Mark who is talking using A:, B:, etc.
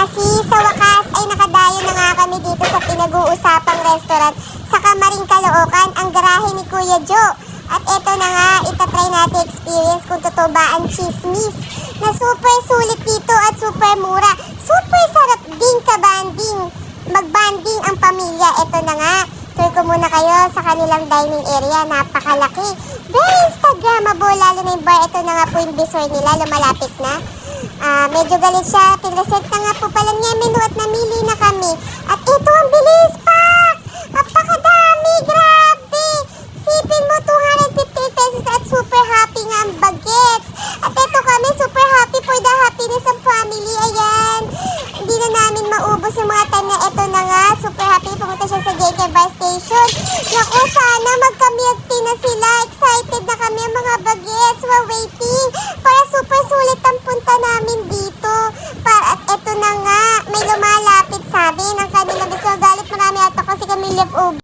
A: mga sis, sa wakas ay nakadayo na nga kami dito sa pinag-uusapang restaurant sa Kamaring Caloocan, ang garahe ni Kuya Joe. At eto na nga, itatry natin experience kung totoo ba ang chismis na super sulit dito at super mura. Super sarap din kabanding, magbanding ang pamilya. Eto na nga, tour ko muna kayo sa kanilang dining area, napakalaki. Very Instagrammable, lalo na yung bar. Ito na nga po yung dessert nila, lumalapit na. Medyo galit siya, pinresent na nga po pala niya menu at namili na kami. At ito ang bilis pa! Napakadami, grabe! Sipin mo, 250 pesos at super happy nga ang bagets. At ito kami, super happy for the happiness of family. Ayan, hindi na namin maubos yung mga time na ito na nga. Super happy, pumunta siya sa JK Bar Station. Naku, sana magka-milk tea na sila. Excited na kami ang mga bagets. We're waiting para super sulit ang punta namin dito. At ito na nga, may lumalapit sabi ng kanilang gusto. Galit marami ata kasi kami leftover.